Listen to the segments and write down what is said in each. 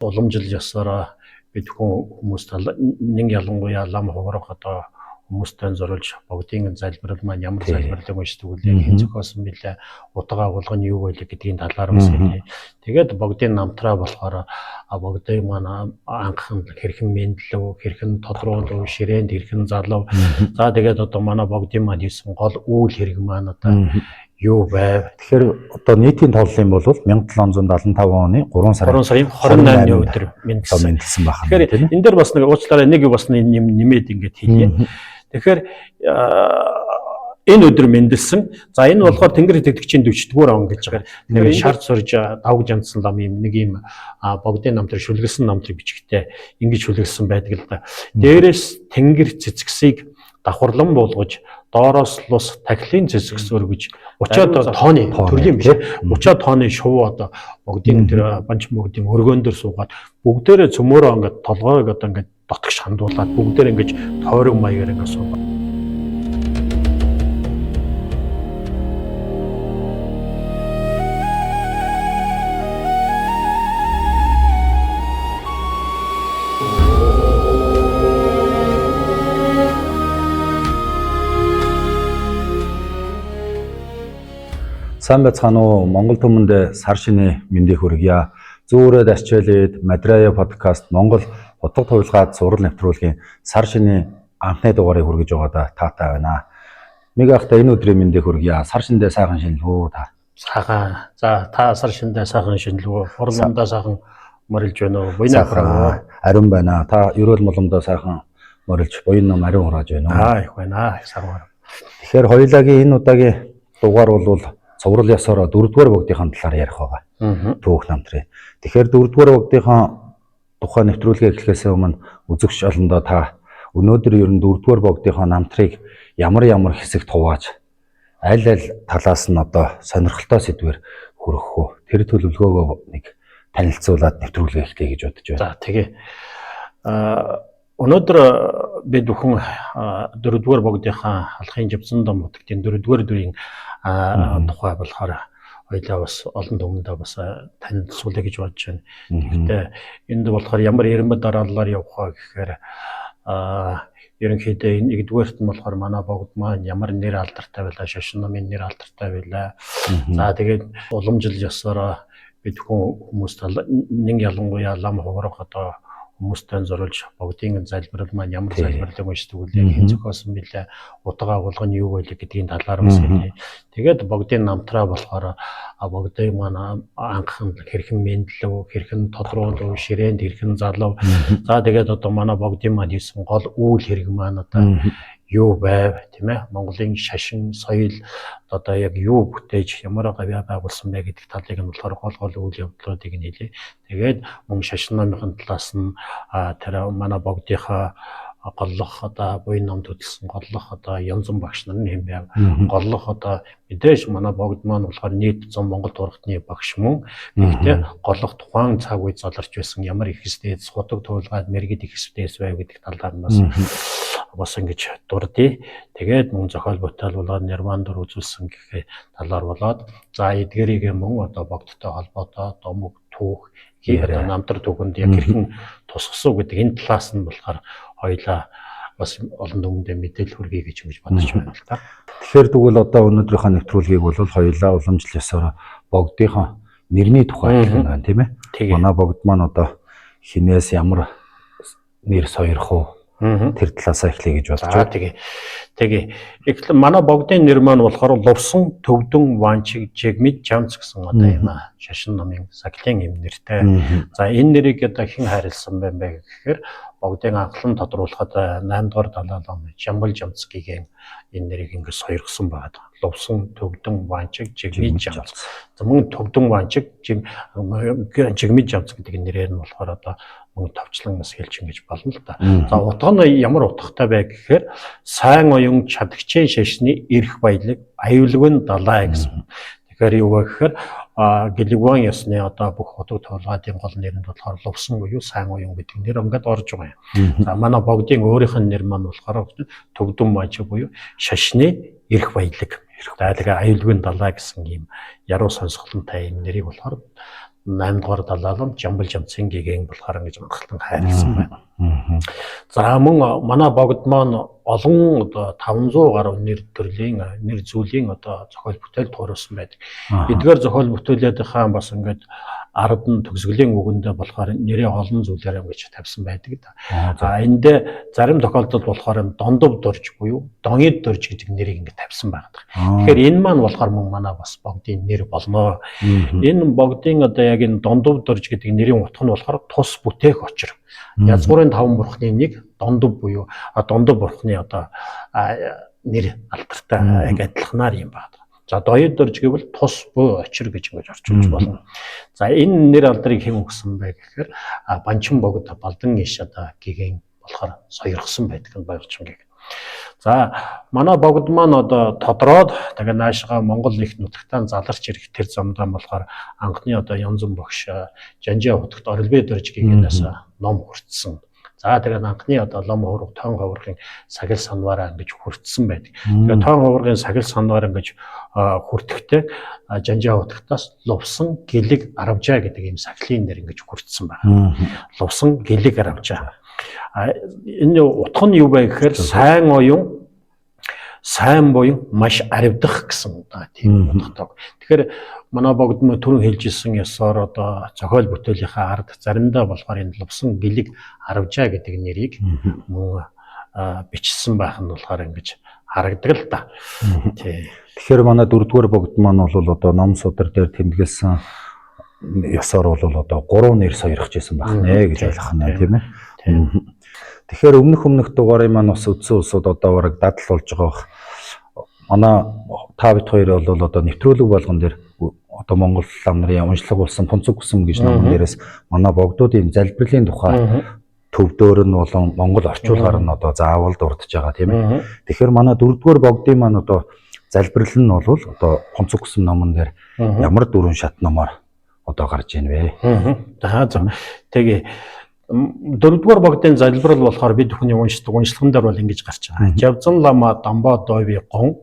Уламжил ёсоор бид хүмүүст нэг ялангуяа лам хугарах одоо хүмүүстэй зориулж бүгдийн залбирал маань ямар залбирлыг уншдаг вэ? Хэн зохиосон бэлээ? Утга агуулга нь юу вэ гэдгийн талаар бас хэлье. Тэгээд бүгдийн намтраа болохоор бүгдийн маань анхан хэрхэн мэдлүү, хэрхэн тодруулв, ширээнд хэрхэн залав. За тэгээд одоо манай бүгдийн маань хийсэн гол үйл хэрэг маань одоо юу байв? Тэгэхээр одоо нийтийн тоглолын бол 1775 оны 3 сарын 28-ны өдөр мэндэлсэн байна. Тэгэхээр энэ дээр бас нэг уучлаарай нэг бас нэмээд ингэж хэлье. Тэгэхээр энэ өдөр мэндэлсэн. За энэ болохоор Тэнгэр итгэгчийн 40-р он гэж байгаа. Тэгэхээр шар сурж давж амтсан лам юм нэг юм богдын намтрыг шүлгэлсэн намтрыг бичгтээ ингэж шүлгэлсэн байдаг л да. Дээрээс Тэнгэр цэцгсийг давхарлан буулгаж доороос лус тахилын цэцгс өргөж 30 тонны төрлийн биш 30 тонны шувуу одоо богдын тэр банч богдын өргөөн дээр суугаад бүгдээрээ цөмөөрөө ингээд толгойг одоо ингээд дотгош хандуулаад бүгдээрээ ингээд тойрог маягаар ингээд суугаад Сайн байцгаана уу? Монгол түмэнд сар шинэ мэндийг хүргье. Зүүрээд арчилээд Мадрая подкаст Монгол утга туулгаад сурал нэвтрүүлгийн сар шинэ анхны дугаарыг хүргэж байгаадаа таатай байна. Нэг ахта энэ өдрийн мэндийг хүргье. Сар шиндээ сайхан шинэлгүү та. Сайхан. За та сар шиндээ сайхан шинэлгүү. Хурландаа сайхан морилж байна уу? Буйнаа ариун байна. Та ерөөл моломдоо сайхан морилж буйнаа ариун хурааж байна уу? Их байна. Сайхан. Тэгэхээр хоёулагийн энэ удаагийн дугаар бол цуврал ёсоор 4-р богдынхаа талаар ярих байгаа. Түүх намтрын. Тэгэхээр 4-р богдынхаа тухай нэвтрүүлгээ эхлэхээс өмнө үзэгч олондоо та өнөөдөр ер нь 4-р богдынхаа намтрыг ямар хэсэгт хувааж аль талаас нь одоо сонирхолтой сэдвээр хүргэх үү? Тэр төлөвлөгөөгөө нэг танилцуулаад нэвтрүүлгээ эхлэе гэж бодож байна. За тэгээ. Өнөөдөр бид бүхэн 4-р богдынхаа алхын живцэн дом нутгийн 4-р дүрийн тухай болохоор хоёлаа бас олон түмэндээ бас танилцуулъя гэж бодож байна. Гэхдээ энд болохоор ямар ирмэд дарааллаар явах вэ гэхээр ерөнхийдөө энэ 1-р нь болохоор манай богд маань ямар нэр алдартай байлаа, шашин номын нэр алдартай байлаа. За тэгээд уламжил ёсоор бид хүмүүст нэг ялангуяа лам хугарах одоо хүмүүстэй зориулж бүгдийн залбирал маань ямар залбирлыг уншдаг вэ? Хэн зохиосон бэлээ? Утга агуулга нь юу вэ гэдгийн талаар бас хэлье. Тэгээд богдын намтраа болохоор богдын маань анхан хэрхэн мэдлүү, хэрхэн тодруулв, ширээнд хэрхэн залав. За тэгээд одоо манай богдын маань хийсэн гол үйл хэрэг маань одоо юу байв, тийм ээ? Монголын шашин, соёл одоо яг юу бүтээж ямар гавьяа байгуулсан бэ гэдэг талыг нь болохоор гол үйл явдлуудыг нь хэлье. Тэгээд мөн шашин номын талаас нь тэр манай богдынхаа голлох одоо буйн номд хөтөлсөн голлох одоо янзан багш нар нь хэм байв. Голлох одоо мэдээж манай богд маань болохоор нийт 100 Монгол ургатны багш мөн. Гэхдээ голлох тухайн цаг үед заларч байсан ямар их хэсдээс худаг туулгаад мэрэгд их хэсдээс байв гэдэг талаар нь бас ингэж дурдъя. Тэгээд мөн зохиол бүтээлболоод нирвандор үзүүлсэн гэх талаар болоод за эдгэрийг мөн одоо богдтой холбоотой домог түүх одоо намтар түүхэнд яг хэрхэн тусгасуу гэдэг энэ талаас нь болохоор хоёлаа бас олон түмэндээ мэдээлэл хүргэе гэж бодож байна л та. Тэгэхээр тэгвэл одоо өнөөдрийнхөө нэвтрүүлгийг бол хоёлаа уламжлал ёсоор богдынхаа нэрний тухай хэлэх байна тийм ээ. Манай богд маань одоо хинээс ямар нэр сойрох уу? Тэр талаасаа эхлэе гэж бодож байна. Тэгээ. Манай богдын нэр маань болохоор Лувсан Төвдөн Ванчиг Жигмид Жамц гэсэн одоо юм шашин номын саглын юм нэртэй. За энэ нэрийг одоо хэн хайрлсан бэ гэхээр богдын анхлан тодруулахад 8-р далаалан Жамбал Жамцгийн энэ нэрийг ингэ сойргосон байна. Лувсан Төвдөн Ванчиг Жигмид Жамц. Мөн Төвдөн Ванчиг Жигмид Жамц гэдэг нэрээр нь болохоор одоо мөн товчлон бас хэлж ингэж болно л да. За утга нь ямар утгатай вэ гэхээр сайн оюун чадагчийн шашны эрх баялаг аюулгүй далай гэсэн. Тэгэхээр юу вэ гэхээр Гэлэгван ясны одоо бүх утга туулгаадын гол нэрэнд болохоор Лувсан буюу сайн оюун гэдэг нэр ингээд орж байгаа юм. За манай богдын өөрийнх нь нэр маань болохоор Төвдөн Ванчиг буюу шашны эрх баялаг. Тэгээ аюулгүй далай гэсэн ийм яруу сонсголонтой юм нэрийг болохоор 8 дугаар далаалам Жамбал Жамцын гэгээн болохоор ингэж анхаалтан хайрлсан байна. За мөн манай богд маань олон одоо 500 гаруй нэр төрлийн нэр зүйлийн одоо зохиол бүтээл тууруулсан байдаг. Эдгээр зохиол бүтээлүүдийнхаа бас ингээд ард нь төгсгөлийн үгэндээ болохоор нэрээ олон зүйлээр ингэж тавьсан байдаг. Эндээ зарим тохиолдолд болохоор дондов дорж буюу донид дорж гэдэг нэрийг ингэ тавьсан байдаг. Тэгэхээр энэ маань болохоор мөн манай бас богдын нэр болно. Энэ богдын одоо яг энэ дондов дорж гэдэг нэрийн утга нь болохоор тус бүтээх очир. Язгуурын 5 бурхны нэг дондов буюу дондов бурхны одоо нэр алдартай яг адилханаар юм байна. За доёд дорж гэвэл тус буй очир гэж ингэж орчуулж болно. За энэ нэр алдрыг хэн өгсөн бэ гэхээр Банчин богд Балдан иш одоо гэгээн болохоор сойрхсон байдаг нь Баярчин гэг. За манай богд маань одоо тодроод тэгээ наашгаа Монгол их нутагтаа заларч ирэх тэр замдаа болохоор анхны одоо Янзан багш Жанжаа хотогт Орилбай дорж гэгээнээс ном хүртсэн. За тэгээд анхны одоо лом ховрог тоон ховрогын сагил санваараа ингэж хүртсэн байдаг. Тэгээд тоон ховрогын сагил санваар ингэж хүртэхдээ Жанжаа хотогтоос лувсан гэлэг аравжаа гэдэг ийм сахилын нэр ингэж хүртсэн байна. Лувсан гэлэг аравжаа. Энэ утга нь юу вэ гэхээр сайн оюун сайн буюу маш аривдах гэсэн тийм утгатай. Тэгэхээр манай богд мө түрэн хэлжсэн ёсоор одоо зохиол бүтээлийнхаа ард заримдаа болохоор энэ лувсан гэлэг аравжаа гэдэг нэрийг мөн бичсэн байх нь болохоор ингэж харагдаг л да. Тэгэхээр манай 4-р богд маань бол одоо ном судар дээр тэмдэглэсэн ёсоор бол одоо 3 нэр сойрхож исэн байх нэ гэж ойлгох нь тийм ээ. Тэгэхээр өмнөх дугаарыг маань бас үдсэн улсууд одоо бараг дадал болж байгаа. Манай та бид хоёр бол одоо нэвтрүүлэг болгон дээр одоо Монгол лам нарын уншлага болсон Пунцуг гүсэм гэж номон дээрээс манай богдуудын залбирлын тухай төвдөр нь болон Монгол орчуулгаар нь одоо заавал дурдж байгаа тийм ээ. Тэгэхээр манай 4-р богдын маань одоо залбирал нь бол одоо Пунцуг гүсэм номон дээр ямар 4 шат номоор одоо гарч ийн вэ? За тэгээ 4-р богдын залбирал болохоор бид бүхний уншлаган дээр бол ингэж гарч байгаа. Жавзан лама дамба дойви гон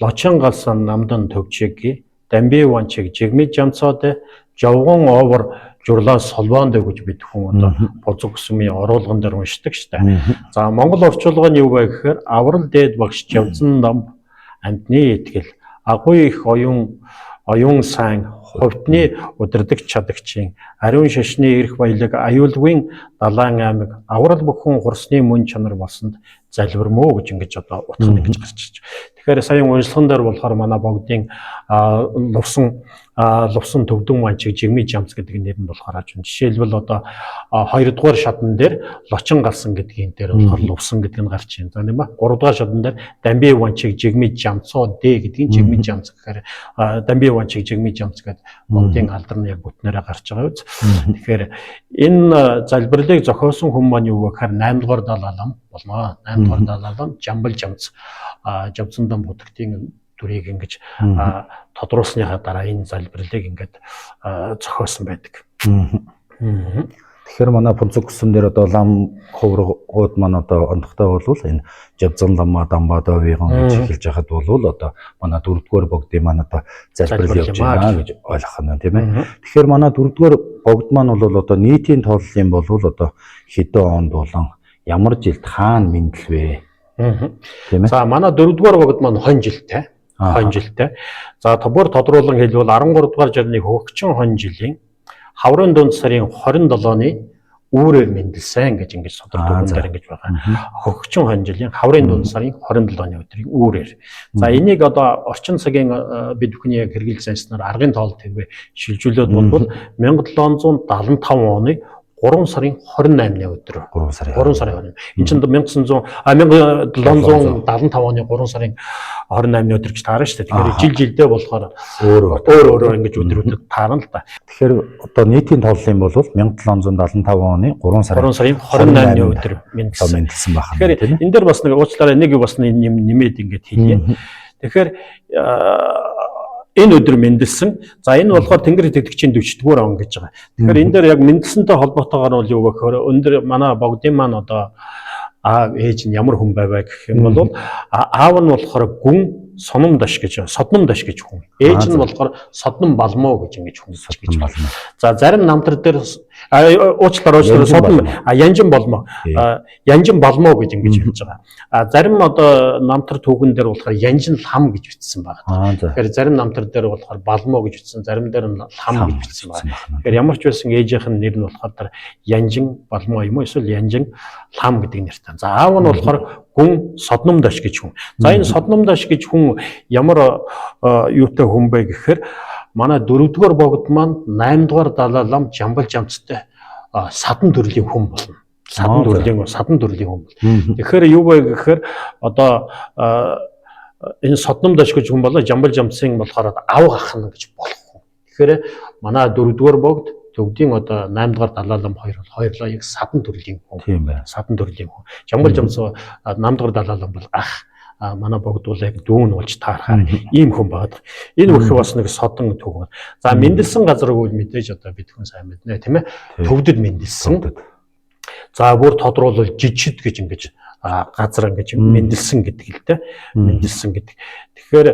лочин галсан намдан төвчгийг дамби ванчиг жигмид жамцаад жавгон овор журлаа солбоонд гэж бид хүн одоо Пунцуг гүсмийн оруулган дээр уншдаг штэ. За Монгол орчуулга нь юу вэ гэхээр аврал дээд багш жавзан нам амтны итгэл агуй их оюун сайн хувтны удирдаг чадагчийн ариун шашны эрх баялаг аюулгүй далайн аймаг аврал бүхэн хурсны мөн чанар болсонд залбирмөө гэж ингэж одоо утга нь ингэж гарч ирж. Тэгэхээр саяхан уншлаган дээр болохоор манай богдын лувсан төвдөн ванчиг жигмид жамц гэдэг нэр нь болохоор аж. Жишээлбэл одоо 2-р шатн дээр лочин галсан гэдгийн дээр болохоор лувсан гэдэг нь гарч ийн. За тийм ба 3-р шатн дээр дамби ванчиг жигмид жамцоо д гэдгийн жигмид жамц гэхээр дамби ванчиг жигмид жамц гэдэг богдын алдар нь яг бүтнээрээ гарч байгаа үз. Тэгэхээр энэ залбирлыг зохиосон хүн маань юу вэ гэхээр 8-р далаалам болно. 8-р далаалам Жамбал Жамц Жавцандан будагтын дүрийг ингэж тодруулсныхаа дараа энэ залбирлыг ингээд зохиосон байдаг. Тэгэхээр манай Пунцуг гүсэм дээр одоо лам ховрогууд маань одоо ондохтой бол энэ Жавзан лама дамба дойвигон гэж эхэлж байхад бол одоо манай 4-р богдын маань одоо залбирал явж байна гэж ойлгох нь тийм ээ. Тэгэхээр манай 4-р богд маань бол одоо нийтийн тооллын бол одоо хэдэн онд болон ямар жилд хаана мэндэл вэ? Тийм ээ. За манай 4-р богд маань хон жилтэй. Хон жилтэй. За бүр тодруулан хэлбэл 13-р жарны хөгчин хон жилийн хаврын дунд сарын 27-ны үүрээр мэндэлсэн гэж ингэж содор дүгнээр ингэж байгаа. Хөгчин хон жилийн хаврын дунд сарын 27-ны өдрийн үүрээр. За энийг одоо орчин цагийн бид бүхний яг хэрэгэл занснаар аргын тоол тэрвээ шилжүүлээд бол 1775 оны 3 сарын 28-ны өдөр. 3 сарын 28. Энэ чинь 1775 оны 3 сарын 28-ны өдөр гэж таарна шүү дээ. Тэгэхээр жилдээ болохоор өөр ингэж өдрүүдэд таарна л да. Тэгэхээр одоо нийтийн тооллын бол 1775 оны 3 сарын 28-ны өдөр мэндэлсэн байна. Тэгэхээр энэ дээр бас нэг уучлаарай нэг бас нэмээд ингэж хэлье. Тэгэхээр энэ өдөр мэндэлсэн. За энэ болохоор Тэнгэр итгэгчийн 40-р он гэж байгаа. Тэгэхээр энэ дээр яг мэндэлсэнтэй холбоотойгоор бол юу вэ гэхээр өндөр манай богдын маань одоо аав ээж нь ямар хүн байваа гэх юм бол аав нь болохоор гүн соном даш гэж содном даш гэж хүн. Ээж нь болохоор содном балмоо гэж ингэж хүн гэж байна. За зарим намтар дээр уучлаарай содном янжин болмоо. Янжин болмоо гэж ингэж хэлж байгаа. Зарим одоо намтар түүхэн дээр болохоор янжин лам гэж бичсэн байна. Тэгэхээр зарим намтар дээр болохоор балмоо гэж бичсэн, зарим дээр нь лам гэж бичсэн байна. Тэгэхээр ямар ч байсан ээжийнх нь нэр нь болохоор янжин болмоо юм уу эсвэл янжин лам гэдэг нэртэй. За аав нь болохоор хүн содном даш гэж хүн. За энэ содном даш гэж хүн ямар юутай хүн бэ гэхээр манай 4-р богд маань 8-р далай лам жамбал жамцтай садан төрлийн хүн болно. Садан төрлийн хүн бол. Тэгэхээр юу вэ гэхээр одоо энэ содном даш гэж хүн болоо жамбал жамцын болохоор ав гахна гэж болох хүн. Тэгэхээр манай 4-р богд төгдийн одоо 8-р далай лам хоёрлоо яг садан төрлийн хүн. Тийм байна. Садан төрлийн хүн. Жамбал жамц 8-р далай лам бол ах манай богд бол яг дүүн болж таархаар ийм хүн байдаг. Энэ бүх бас нэг содон төв. За мэндэлсэн газар үйл мэдээж одоо бид хүн сайн мэднэ тийм ээ. Төвдөд мэндэлсэн. За бүр тодруулбал жижид гэж ингэж газар ингэж мэндэлсэн гэдэг л дээ. Мэндэлсэн гэдэг. Тэгэхээр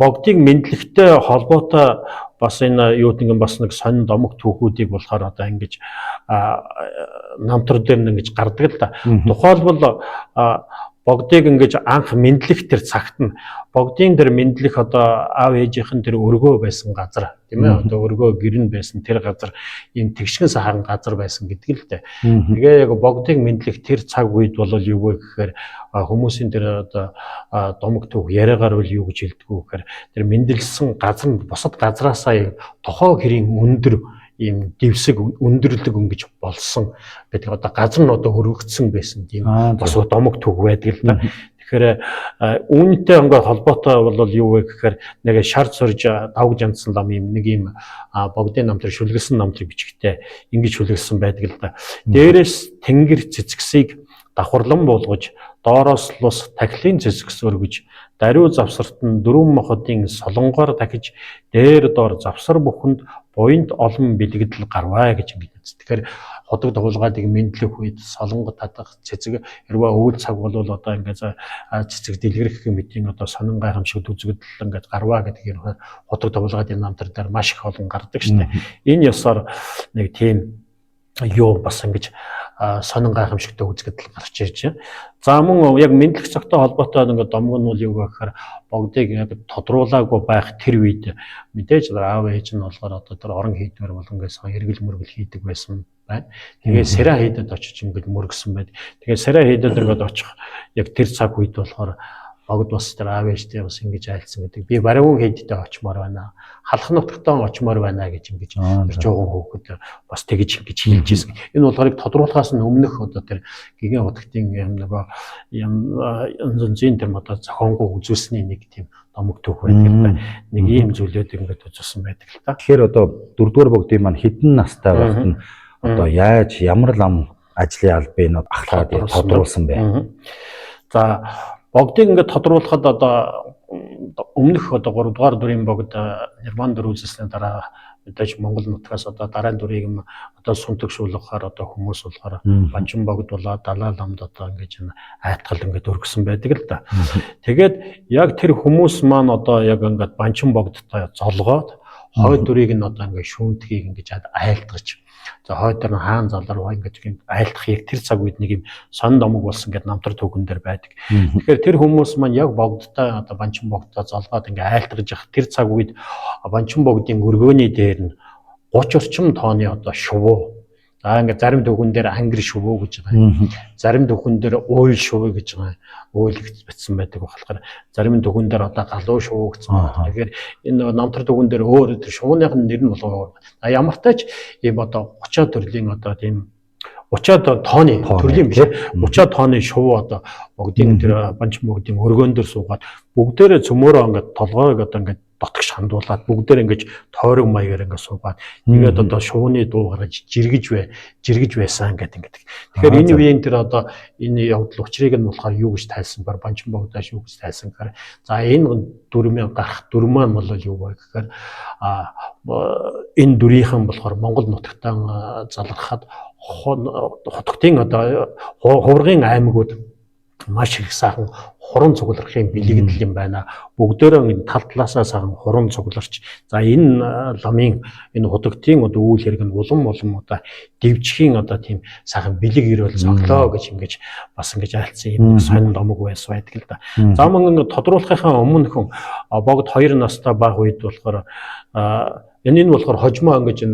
богдыг мэдлэгтэй холбоотой бас энэ юу гэдэг бас нэг сонин домог түүхүүдийг болохоор одоо ингэж намтар дээр нь ингэж гардаг л да. Тухайлбал богдыг ингэж анх мэдлэх тэр цагт нь богдын тэр мэдлэх одоо аав ээжийнхэн тэр өргөө байсан газар тийм ээ одоо өргөө гэрн байсан тэр газар ийм тэгшгэн сахан газар байсан гэдэг л дээ. Тэгээ яг богдыг мэдлэх тэр цаг үед бол юу вэ гэхээр хүмүүсийн тэр одоо домог түүх яриагаар бол юу гэж хэлдэг вэ гэхээр тэр мэдлсэн газар нь бусад газраасаа тохоо гэрийн өндөр ийм дэвсэг өндөрлөг өнгөж болсон гэдэг одоо газар нь одоо өргөгдсөн байсан тийм бас домог түүх байдаг л да. Тэгэхээр үүнтэй ингээд холбоотой бол юу вэ гэхээр нэг шар сурж давг жамцсан лам юм нэг юм богдын намтар шүлгэлсэн намтрыг бичгтээ ингэж шүлгэлсэн байдаг л да. Дээрээс тэнгэр цэцгсийг давхарлан буулгаж доороос лус тахилын цэцгс өргөж даруй завсарт нь дөрвөн мохотын солонгоор дахиж дээр доор завсар бүхэнд буйнд олон бэлгдэл гарваа гэж ингэж. Тэгэхээр ходог дагуулгаадыг мэдлэх үед солонго татах цэцэг хэрвээ өвөл цаг бол одоо ингээд цэцэг дэлгэрэх мэтийн одоо сонин гайхамшигт үзэгдэл ингээд гарваа гэдэг юм ходог дагуулгаадын намтар дээр маш их олон гардаг шнэ. Энэ ёсоор нэг тийм юу бас ингэж сонин гайхамшигтай үзэгдэл гарч ирж байна. За мөн яг мэдлэх цагтай холбоотой ингээд домог нь бол юу гэхээр богдыг яг тодруулаагүй байх тэр үед мэдээж аав ээж нь болохоор одоо тэр орон хийдвэр болонгоос эргэл мөргөл хийдэг байсан байна. Тэгээ сэрэ хийдэд очиж ингээд мөргсөн байд. Тэгээ сэрэ хийдэд ингээд очих яг тэр цаг үед болохоор богд бас тэр аав ээжтэй бас ингэж айлцсан гэдэг. Би баруун хийдтэй очимоор байна. Халах нутагтаа очимоор байна гэж ингэж тэр жоохон хөөхөд бас тэгж ингэж хэлж ирсэн. Энэ болохоор тодруулахаас нь өмнөх одоо тэр гигэн утгтын юм нөгөө юм зин тэр одоо зохионгоо үзүүлсний нэг тийм домог түүх байдаг. Нэг ийм зүйлүүд ингэж үзүүлсэн байдаг л та. Тэгэхээр одоо 4-р богдын маань хэдэн настай байхад нь одоо яаж ямар лам ажлын албыг ахлаад тодруулсан бэ? За богдыг ингээд тодруулахад одоо өмнөх одоо 3-р дүрийн богд Нирван дүр үзүүлсний дараа мэдээж Монгол нутгаас одоо дараан дүрийг одоо сунтагшуулахаар одоо хүмүүс болохоор банчин богд болоо далай ламд одоо ингэж айтгал ингээд өргөсөн байдаг л да. Тэгээд яг тэр хүмүүс маань одоо яг ингээд банчин богдтой золгоод хой дүрийг нь одоо ингээд шүүнтгийг ингэж айлтгаж за хой дээр нь хаан залруу ингэж айлтгах яг тэр цаг үед нэг юм сонин домог болсон гэдэг намтар түүхэн дээр байдаг. Тэгэхээр тэр хүмүүс маань яг богдтой одоо банчин богдтой золгоод ингэ айлтгаж явах тэр цаг үед банчин богдын өргөөний дээр нь 30 орчим тонны одоо шувуу. За ингэ зарим түүхэн дээр ангир шувуу гэж байгаа. Зарим түүхэн дээр уйл шувуу гэж байгаа. Уйл гэж бичсэн байдаг болохоор зарим түүхэн дээр одоо галуу шувуу гэсэн байна. Тэгэхээр энэ намтар түүхэн дээр өөр тэр шувууных нь нэр нь болоо. Ямар тач ийм одоо 30 төрлийн одоо тийм 30 тонны төрлийн биш 30 тонны шувуу одоо богдын тэр банчин богдын өргөөн дээр суугаад бүгдээрээ цөмөөрөө ингээд толгойг одоо ингээд дотгош хандуулаад бүгдээр ингэж тойрог маягаар ингэ суугаад тэгээд одоо шууны дуу гаргаж жиргэж байсан гэдэг ингээд. Тэгэхээр энэ үеийн тэр одоо энэ явдал учрыг нь болохоор юу гэж тайлсан баар банчин богдоос юу гэж тайлсан гэхээр за энэ дүрмийн гарах дүр маань бол юу вэ гэхээр энэ дүрийнхэн болохоор Монгол нутагтаа залрахад хотгтын одоо хуврагын аймагуд маш их сайхан хуран цуглархын бэлэгдэл юм байна. Бүгдээрээ энэ тал талаасаа сайхан хуран цугларч. За энэ ламын энэ худагтын одоо үйл хэрэг нь улам одоо дэвжхийн одоо тийм сайхан бэлэг ирэл цоглоо гэж ингэж бас ингэж айлцсан юм сонин домог байсан байдаг л да. За мөн тодруулахынхаа өмнөхөн богд 2 настай баг үед болохоор энэ нь болохоор хожмоо ингэж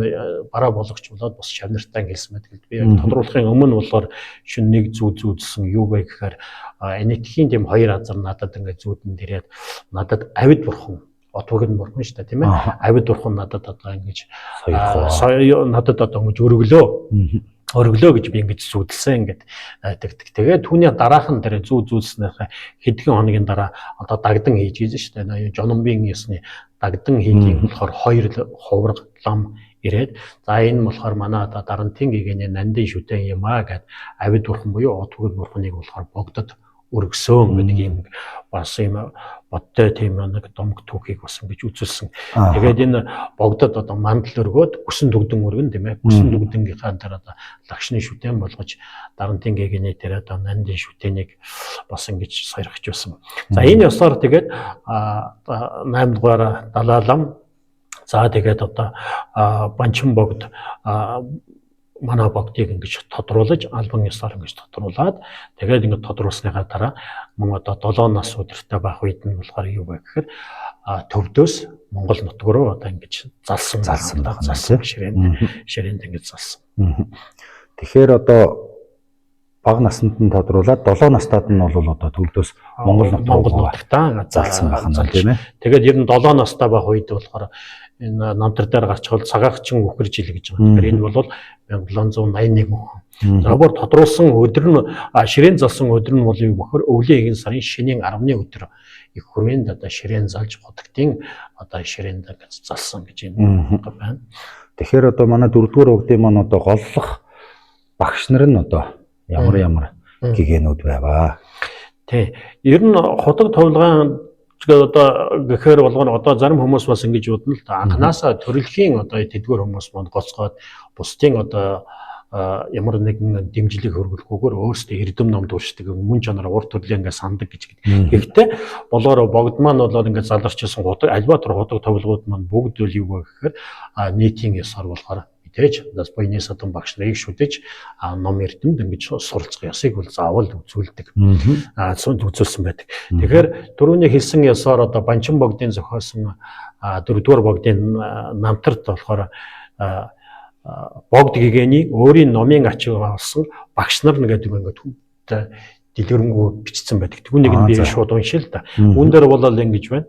бараа болгоч болоод бас шавнартаа гэлсэн байдаг. Би яг тодруулахын өмнө болохоор шин нэг зүүдсэн юу вэ гэхээр энэтхийн тийм 2 азар надад ингэ зүүдэн дээрээд надад авид бурхан отвог нь бурхан шүү дээ тийм ээ. Авид бурхан надад одоо ингэж надад одоо ингэж өргөлөө гэж би ингэж зүудэлсэн ингээд тэгдэг. Тэгээд түүний дараахан дээр зүүдснээр хэдхэн хоногийн дараа одоо дагдан хийж ийж шүү дээ. Жономбийн ясны дагдан хийх болохоор 2 хувраг лам ирээд за энэ болохоор манай одоо дарантын гэгэний нандин шүтэн юм аа гэд авид бурхан буюу отвог бурханыг болохоор богдод өргөсөн гэдэг юм бас юм бодтой тийм нэг домог түүхийг бас ингэж үзүүлсэн. Тэгээд энэ богдод одоо мандал өргөөд бүсэн дүгдэн өргөн тийм ээ. Бүсэн дүгдэнгийнхаа дээр одоо лагшны шүтэн болгож дарантын гэгэний дээр одоо нандин шүтэнийг бас ингэж сойрхож байсан. За энэ ёсоор тэгээд 8 дугаар далаалам за тэгээд одоо банчин богд манай богдыг ингэж тодруулж албан ёсоор ингэж тодруулаад тэгээд ингэ тодруулсныхаа дараа мөн одоо 7 нас өдөртэй байх үед нь болохоор юу вэ гэхээр төвдөөс Монгол нутг руу одоо ингэж залсан ширээнд ингэж залсан. Тэгэхээр одоо бага наснд нь тодруулаад 7 настайд нь бол одоо төвдөөс Монгол нутгтаа залсан байх нь тийм ээ. Тэгээд ер нь 7 настай байх үед болохоор энэ намтар дээр гарч хол цагаагчин үхэр жил гэж байгаа. Тэгэхээр энэ бол 1781 он. За бүр тодруулсан өдөр нь ширээн залсан өдөр нь бол юу бөхөр өвлийн эгэн сарын шинийн 10-ны өдөр их хүрээнд одоо ширээн залж худагтын одоо ширээнд залсан гэж энэ байна. Тэгэхээр одоо манай 4-р угдын маань одоо голлох багш нар нь одоо ямар гэгэнүүд байваа. Тий. Ер нь худаг товлгаан одоо гэхээр болгоно одоо зарим хүмүүс бас ингэж бодно л та анханасаа төрөлхийн одоо тэдгээр хүмүүс манд гоцгоод бусдын одоо ямар нэгэн дэмжлэг хөргөлгүйгээр өөрсдөө эрдэм ном туршдаг мөн чанараа урт төрлөө ингээд сандаг гэж. Гэхдээ болоороо богд маань болоод ингээд заларч исэн худаг альбатор худаг тоглогууд маань бүгд л юу вэ гэхээр нийтийн ёсоор болохоор мэдээж бас буйны садан багш нарыг шүдэж ном эрдэмд ингэж суралцах ёсыг бол заавал үзүүлдэг. Цунд үзүүлсэн байдаг. Тэгэхээр түрүүний хэлсэн ёсоор одоо банчин богдын зохиосон 4-р богдын намтарт болохоор богд гэгэний өөрийн номын ачиг авсан багш нар нэгэд ингээд дэлгэрэнгүй бичсэн байдаг. Түүнийг нь би шууд уншил та. Үүн дээр бол ингэж байна.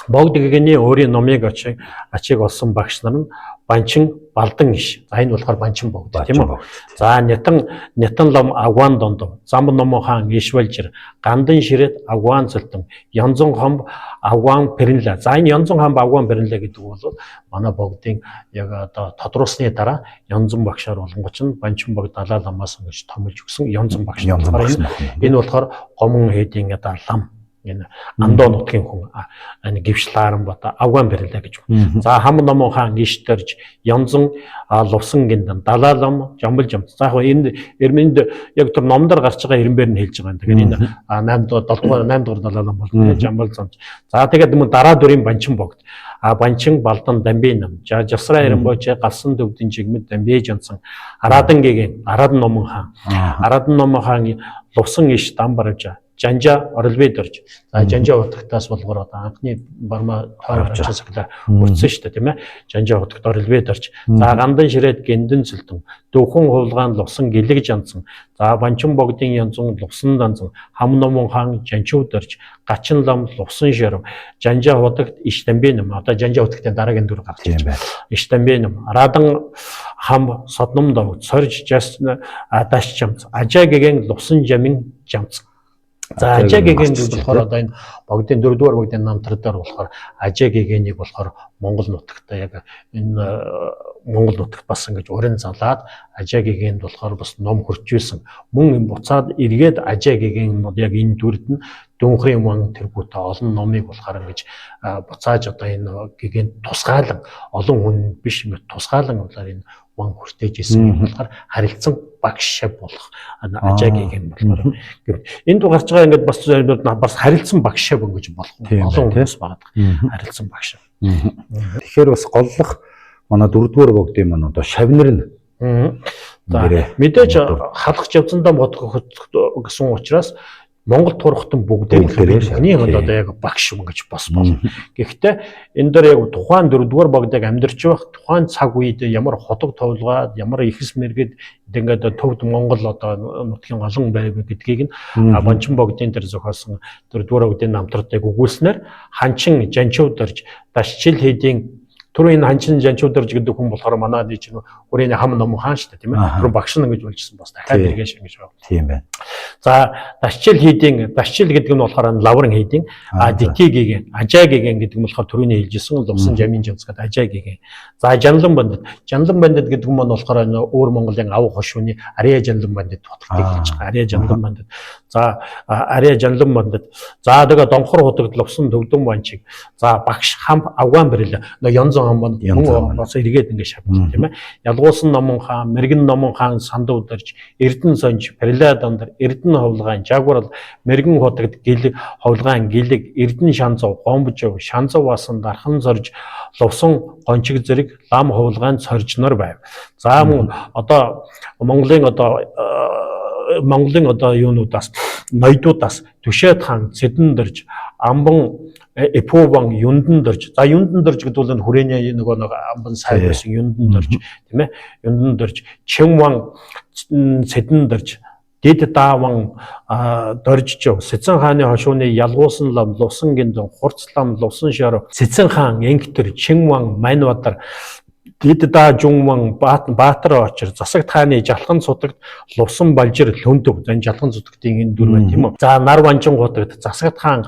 Богд гэгэний өөрийн номыг ачиг олсон багш нар нь банчин балдан иш. За энэ болохоор банчин богд тийм үү? За нятан лам агван дондов. Зам номон хаан ишвэлжэр гандан ширээд агван зэлтэн. Янзун хомб агван перинлэ. За энэ янзун хомб агван перинлэ гэдэг бол манай богдын яг одоо тодруулсны дараа янзун багшаар болонгоч нь банчин богд далаа ламаас ингэж томилж өгсөн янзун багш. Энэ болохоор гомон хэдийн одоо лам энэ андоо нутгийн хүн энэ гівшлааран бата авган бэрэлээ гэж. За хам номон хаан гişтэрж янзан лувсан гиндан далаалам жамбал жамц. За яг энэ эрмэнд яг тэр номдор гарч байгаа ирэмбэр нь хэлж байгаа юм. Тэгэхээр энэ 8 дугаар далаалам бол жамбал замч. За тэгээд мөн дараа дүрийн банчин богд. Банчин балдан дамбын нам. Жасраа эрэмбоч галсан төвдөн чигмэд дамбээ жансан. Арадан гэгэн арадан номон хаан. Арадан номон хаан лувсан иш дам баравжа. Жанжа оролбой дөрж. За жанжа утгатаас болгоор одоо анхны барма тойрч цаглаа үрдсэн шүү дээ тийм ээ. Жанжа утгат оролбой дөрж. За гандан ширээд гиндэн цэлтэн. Дөвхөн хулгаан лувсан гэлэг жансан. За банчин богдын янзун лувсан дансан. Хам номон хаан жанчуу дөрж. Гачин лам лувсан ширв. Жанжа утгат иш дамбын. Одоо жанжа утгатын дараагийн дүр гарч ирж байна. Иш дамбын. Арадан хам содном дав. Сорж жасна адаш жамц. Ажаа гэгэн лувсан жамин жамц. За ажаа гэгээн гэж болохоор одоо энэ богдын 4-р богдын намтар дээр болохоор ажаа гэгээнийг болохоор Монгол нутагта яг энэ Монгол нутагт бас ингэж уран залаад Ажаагийн болохоор бас ном хурцжсэн. Мөн буцаад эргээд Ажаагийн яг энэ дүрд нь Дүнхрийн ван тэргүүтээ олон номыг болохоор ингэж буцааж одоо энэ гэгээн тусгаалan олон хүн биш ингэ тусгаалan болохоор энэ ван хүртэж исэн юм болохоор харилцан багш болох Ажаагийн болохоор энд гарч байгаа ингээд бас харилцан багш гэж болох олон хүмүүс байна. Харилцан багш. Тэгэхээр бас голлох манай 4-р богдын маань одоо шавнар нь мэдээж халах явцандаа бодох гэсэн учраас Монгол турхтан бүгдээ бидний одоо яг багш гэж бас болно. Гэхдээ энэ дээр яг тухайн 4-р богдыг амьдарч байх тухайн цаг үед ямар хотог товлгаад ямар ихс мэргэд ингээд төвд Монгол одоо нутгийн олон байв гэдгийг нь Банчин богдын дээр зохиосон 4-р богдын намтартыг өгүүлснээр ханчин жанчив дорж дашчил хийдийн түрүү энэ ханчин жанчив дорж гэдэг хүн болохоор манай чинь хүрээний хам ном хаан шүү дээ тийм ээ. Түрүү багш нар гэж болжсэн бас дахиад эргэж ингэж байна. Тийм байна. За дашчил гэдэг нь болохоор лаврын хийдийн дитигийн Ажаагийн гэдэг нь болохоор түрүүний хэлжсэн лувсан жамин жанцгаад Ажаагийн. За жанлан бандит гэдэг нь болохоор өөр Монголын ав хошууны Ария жанлан бандит утгыг хэлж байгаа. Ария жанлан бандит. За Ария жанлан бандит. За тэгээ донхор хутагт лувсан төвдөн банчиг. За багш хам авгаан бэрэл янзан хам мөн бас эргээд ингэ шавсан тийм ээ. Ялгуусан номон хаан, мэрэгэн номон хаан сандуу дорж Эрдэнэ сонж Парила дандар Эрдэнэ ховлгаан жагвар мэрэгэн хотогт ховлгаан гэлэг Эрдэнэ шанзав гомбжов шанзав басан дархан зорж лувсан гончиг зэрэг лам ховлгаан цоржнор байв. За мөн одоо Монголын юунуудаас ноёдуудаас Түшээд хаан Цэдэн дорж Амбан Эпован Юндан дорж. За Юндан дорж гэдэг бол хүрээний нөгөө амбан сайн байсан Юндан дорж тийм ээ. Юндан дорж Чимван Цэдэн дорж Дэд дааван доржжов Сэцэн хааны хошууны ялгуусан лам лувсан гиндэн хурц лам лувсан шороо Сэцэн хаан Энгтэр Чинван Манбаатар Дэд даа жунван Баатар очир засагт хааны жалхан цутагт лувсан балжир лөндөв. За жалхан цутагтын энэ дүр байна тийм үү. За нар ванчин хотогт засагт хаан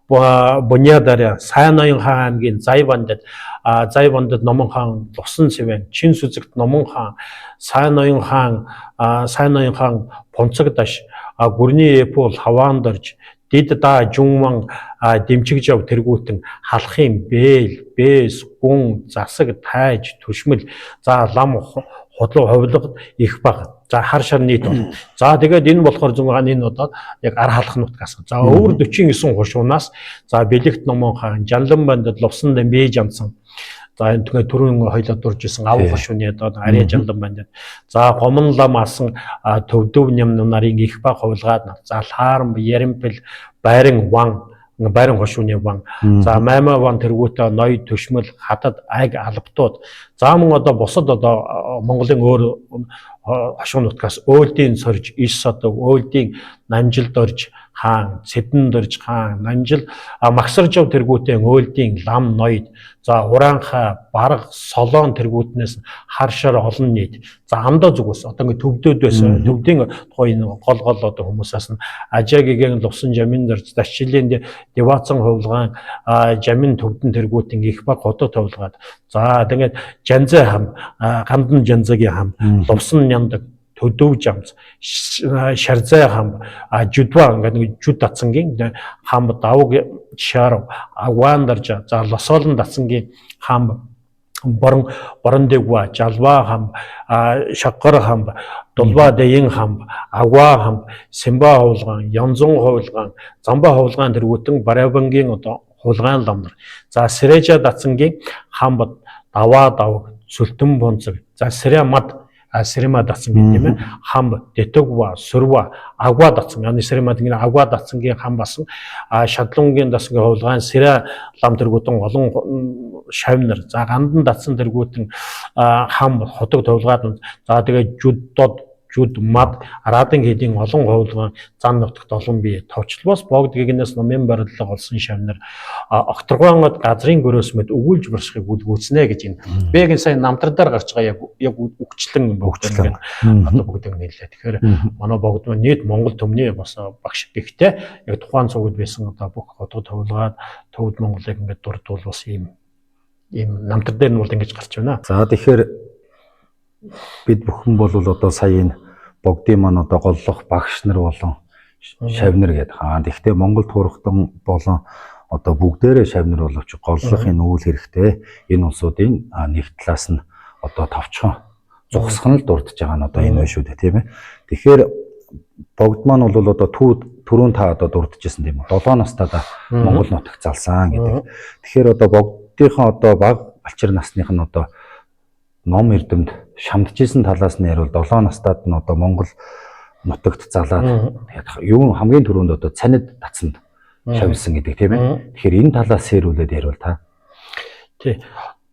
Буньядар Сайн ноён хаан аймгийн Зай бандад Номон хаан лувсан сэвэн Чин сүзэгт Номон хаан Сайн ноён хаан Понцогдаш Гүрний Эпол хаваан дорж Дэд даа жунван дэмчигжав тэргүүтэн халахын бээл бэс гүн засаг тайж түшмэл за лам хотлоо ховлогод их баг. За хар шар нийт бол. За тэгээд энэ болохоор зүүн энэ одоо яг ар халах нутгаас. За өвөр 49 хушуунаас за Бэлэгт Номон хаан Жанлан бандад лувсан дэмбэ жамсан. За энэ тэгээ түрүүн хоёлоо дурж исэн ав хошууны одоо Ария жанлан бандад. За гомон лам асан төвдөв ням нарын их баг ховлгаад. За лаарм яримпэл байрын хошууны ван. За маймаа ван тэргүүтээ ноёд төшмөл хатад аг албатууд. За мөн одоо бусад одоо Монголын өөр хошуу нутгаас Өөлдийн сорж иш содог Өөлдийн Намжил дорж хаан Цэдэн дорж хаан Намжил Магсаржав тэргүүтээ Өөлдийн лам ноёд. За Ураанха бараг солоон тэргүүтнээс харшаар олон нийт. За амдаа зүгээс одоо ингэ төвдөөдөөс төвдийн тухайн гол одоо хүмүүсээс нь Ажаагийн лувсан жамин дорж дашчилын девацсан ховлгаан жамин төвдөн тэргүүтэн их баг хотод товлгаад. За тэгээд жанзаа хам гандан жанзагийн хам лувсан нямдаг төдөв жамц шарзай хам жудва ингээд жуд татсангийн хам давг шар агван даржа за лосолон татсангийн хам борон дэгва жалва хам шаккар хам дулва дэйн хам агва хам симба ховлгаан янзун ховлгаан замба ховлгаан тэргүүтэн баравангийн одоо хулгаан ламнар за сэрэжа татсангийн хам даваа давг сүлтэн бонцог за сэрэ мад Сэрема датсан гэдэг юм хам дэтгва сүрва агва датсан яны сэрема гэдэг агва датсангийн хам басан шадлунгийн дасгийн ховлгаан сэрэ лам тэргүүтэн олон шавнар за гандан датсан тэргүүтэн хам хотог товлгаад за тэгээ жуд мад арадын хэдийн олон ховлгаан зан нутагт олон бие товчлбоос богд гэгнээс номын барилга олсон шавнар огторгоongод газрын гөрөөс мэд өгүүлж баршихыг үлгүүцнэ гэж энэ бэгийн сайн намтраар гарч байгаа яг үгчлэн богдлон одоо бүгд нэлээ. Тэгэхээр манай богд нийт Монгол төмний бас багш гэхдээ яг тухайн цугуд байсан одоо бүх хотод товлгаад төвд Монголыг ингээд дурдвал бас ийм намтар дээр нь бол ингэж гарч байна. За тэгэхээр бид бүхэн бол одоо сая энэ богдын маань одоо голлох багш нар болон шавнар гэдэг. Гэхдээ Монголд хурахтан болон одоо бүгдээрээ шавнар боловч голлохын нүүл хэрэгтэй. Энэ улсуудын нэг талаас нь одоо товчхон зогсох нь л дурдж байгаа нь одоо энэ байна шүү дээ, тийм ээ. Тэгэхээр богд маань бол одоо түрүүн та одоо дурдчихсан тийм үү. 7 настайдаа Монгол нутагт залсан гэдэг. Тэгэхээр одоо богдынхаа одоо баг балчир насных нь одоо ном эрдэмд шамдчихсан талаас нь ярил 7 настайд нь одоо Монгол нутагт залаад юу хамгийн түрүүнд одоо цанид татсанд шавьсан гэдэг тийм ээ. Тэгэхээр энэ талаас сэрүүлээд ярил та. Тий.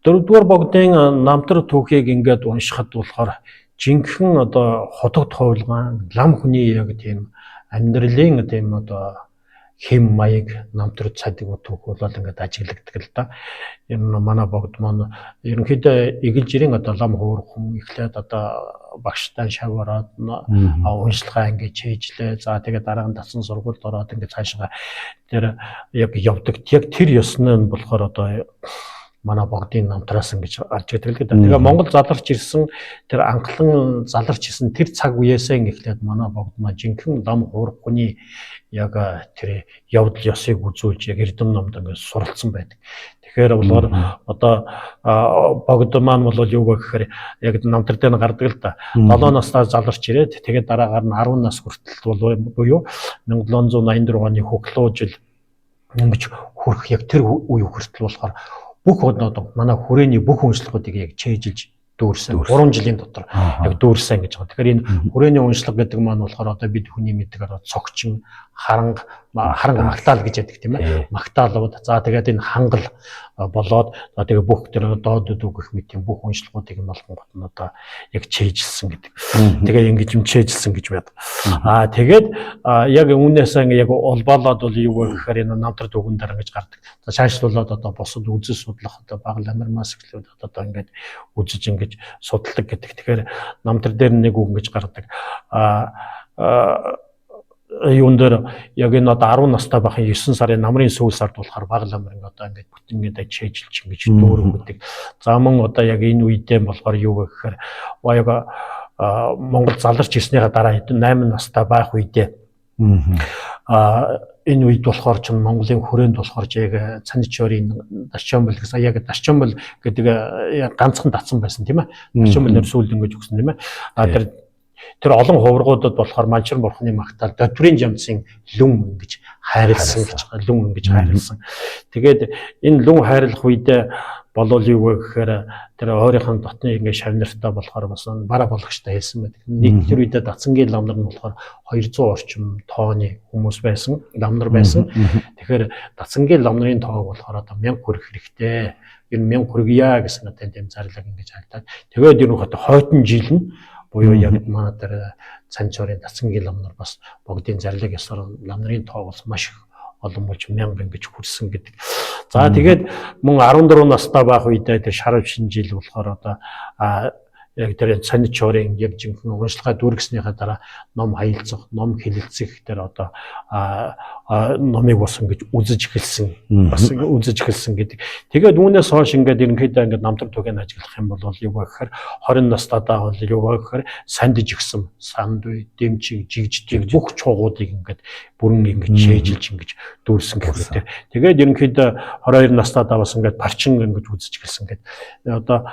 4-р богдын намтар түүхийг ингээд уншихад болохоор жинхэнэ одоо хотод ховлгаан лам хүний яг тийм амьдралын тийм одоо хэм маяг намтар цадиг түүх бол ингээд ажиглагддаг л да. Энэ манай богд маань ерөнхийдөө эгэл жирийн одоо лам хуурхан эхлээд одоо багштай шавараад уншилгаа ингээд чийжлээ. За тэгээд дараа нь татсан сургуульд ороод ингээд цаашгаа тэр яг явдаг. Яг тэр ёсны нь болохоор одоо манай богдын намтраас ингэж гарч идэг л гэдэг. Тэгээ Монгол заларч ирсэн тэр анхлан заларч ирсэн тэр цаг үеэсээ эхлээд манай богд маань жинхэнэ лам хуурхны яг тэр явдал ёсыг үзүүлж яг эрдэм номд ингэж суралцсан байдаг. Тэгэхээр болохоор одоо богд маань бол юу гэхээр яг намтар дээр гардаг л да. 7 настай заларч ирээд тэгээд дараагаар нь 10 нас хүртэл буюу 1784 оны Хөглөө жил ингэж хүрэх яг тэр үе хүртэл болохоор бүх одоо манай хүрээний бүх уншлагуудыг яг чэйжилж дүүрсэн 3 жилийн дотор яг дүүрсэн гэж байгаа. Тэгэхээр энэ хүрээний уншлага гэдэг маань болохоор одоо бид хүний мэддэг цогчин харанг магтаал гэж яддаг тийм ээ. Магтаалууд за тэгээд энэ хангал болоод за тэгээд бүх тэр доод дүүгэх мэт юм бүх уншлагуудыг нь болгонгот нь одоо яг чэйжилсэн гэдэг. Тэгээд ингэж юм чэйжилсэн гэж байдаг. Тэгээд яг үүнээс яг улбаалаад бол юу гэхээр энэ намтар дүгэн дээр ингэж гардаг. За шаашлуулаад одоо босод үзэл судлах одоо багал амирмаас эхлээд одоо ингэж үзэж ингэж судалдаг гэдэг. Тэгэхээр намтар дээр нэг үг ингэж гардаг. Юун дээр яг энэ одоо 10 настай байхын 9 сарын намрын сүүл сард болохоор багал амир одоо ингэж бүтэн ингэж чэйжилж ингэж дүүрэн гэдэг. За мөн одоо яг энэ үедээ болохоор юу гэхээр яг Монгол заларч ирснийхаа дараа 8 настай байх үедээ энэ үед болохоор ч Монголын хүрээнд болохоор яг Цаничорын Дашчомбол гэсэн яг Дашчомбол гэдэг ганцхан татсан байсан тийм ээ. Дашчомбол нэр сүүлд ингэж өгсөн тийм ээ. Тэр олон хуврагуудад болохоор Манчир бурхны магтаал Додврын жамцын лүн ингэж хайрлсан гэж лүн ингэж хайрлсан. Тэгээд энэ лүн хайрлах үедээ болол юу гэхээр тэр өөрийнх нь дотны ингэ шавнартай болохоор бас бараа болгочтой хэлсэн байдаг. Нэг тэр үедээ Дацангийн ламнар нь болохоор 200 орчим тооны хүмүүс байсан, ламнар байсан. Тэгэхээр Дацангийн ламнарын тоо болохоор одоо 1000 хүрэх хэрэгтэй. Энэ 1000 хүргийа гэсэн одоо тийм зарлаг ингэж хайлтаад. Тэгээд ер нь хойтон жил нь буюу яг манай дээр Цанчорын Дацангийн ламнар бас богдын зарлаг ёсоор ламнарын тоо бас маш их олон болж 1000 ингэж хүрсэн гэдэг. За тэгээд мөн 14 настай байх үедээ тэр шарав шинжил болохоор одоо яг тэр Цанчорын яг жинхэнэ уншлагаа дүүргэснийхаа дараа ном хаялцах, ном хэлэлцэх тэр одоо номыг бас ингэж үзэж эхэлсэн. Бас үзэж эхэлсэн гэдэг. Тэгээд үүнээс хойш ингээд ерөнхийдөө ингээд намтар түгээн ажиглах юм бол юу гэхээр 20 настайдаа бол юу гэхээр сандж игсэн, санд үе, дэмчиг, жигждэг бүх чуугуудыг ингээд бүрэн ингэж шээжилж ингэж дүүрсэн гэхлээр. Тэгээд ерөнхийдөө 22 настайдаа бас ингээд парчин ингэж үзэж эхэлсэн гэдэг. Одоо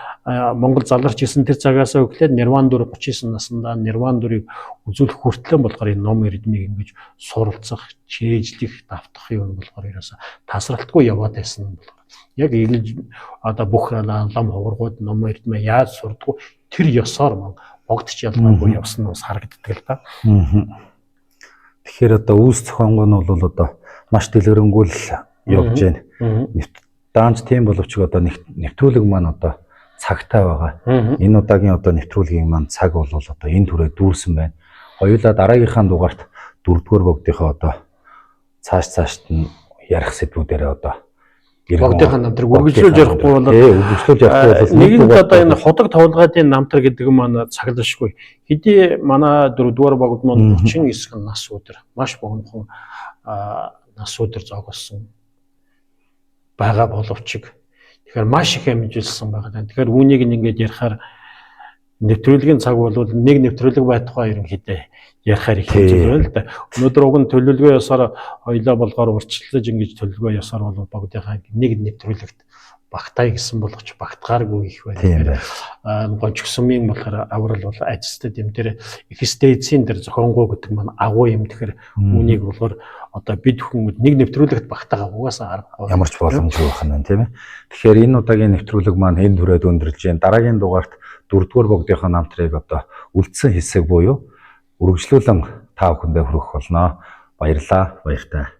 Монгол заларч исэн тэр цагаас эхлээд Нирван дүр 39 наснда Нирван дүрийг үзүүлэх хүртэл болохоор энэ ном эрдмийг ингэж суралцах, чийжлэх, давтах юм болохоор ерөөсө тасралтгүй яваад байсан болохоор яг эгэл одоо бүх лам хуврагууд ном эрдмээ яаж сурдгуу тэр ёсоор богдч ялгаагүй явсан нь бас харагддаг л да. Тэгэхээр одоо үүс зохионгоо нь бол одоо маш дэлгэрэнгүй л явж байна. Даанч тийм боловч одоо нэвтрүүлэг маань одоо цагтай байгаа. Энэ удаагийн одоо нэвтрүүлгийн маань цаг бол одоо энэ түрээ дүүрсэн байна. Хоёулаа дараагийнхаа дугаарт 4-р богдынхаа одоо цаашд нь ярих сэдвүүдээр одоо богдынхаа намтрыг үргэлжлүүлж ярихгүй бол үргэлжлүүлж ярихгүй бол нэг нь одоо энэ ходог тавлгаадын намтар гэдэг нь маань цаглашгүй. Хэдий манай 4-р богд маань 39 нас өдөр маш богинохон нас өдөр зогссон байгаа боловч тэгэхээр маш их амжилтсан байгаа. Тэгэхээр үүнийг ингээд ярихаар нэвтрүүлгийн цаг бол нэг нэвтрүүлэг байх тухай ерөнхийдөө ярихаар их хэцүү л да. Өнөөдөр уг нь төлөвлөгөө ёсоор хоёлаа болгоор урьдчилж ингэж төлөвлөгөө ёсоор бол богдынхаа нэг нэвтрүүлэгт багтаа гэсэн болгоч багтгааргүй их байна. Гонч сумын болохоор аврал бол ажилтнууд юм дээр их стейцийн дээр зохионгоо гэдэг маань агуу юм. Тэгэхээр үүнийг болохоор одоо бид хүн нэг нэвтрүүлэгт багтаагаа угаасаа ямар ч боломжгүй байна тийм ээ. Тэгэхээр энэ удаагийн нэвтрүүлэг маань энэ түрээд өндөрлж байна. Дараагийн дугаарт 4-р богдынхаа намтрыг одоо үлдсэн хэсэг буюу үргэлжлүүлэн та бүхэндээ хүргэх болно. Баярлалаа. Баяртай.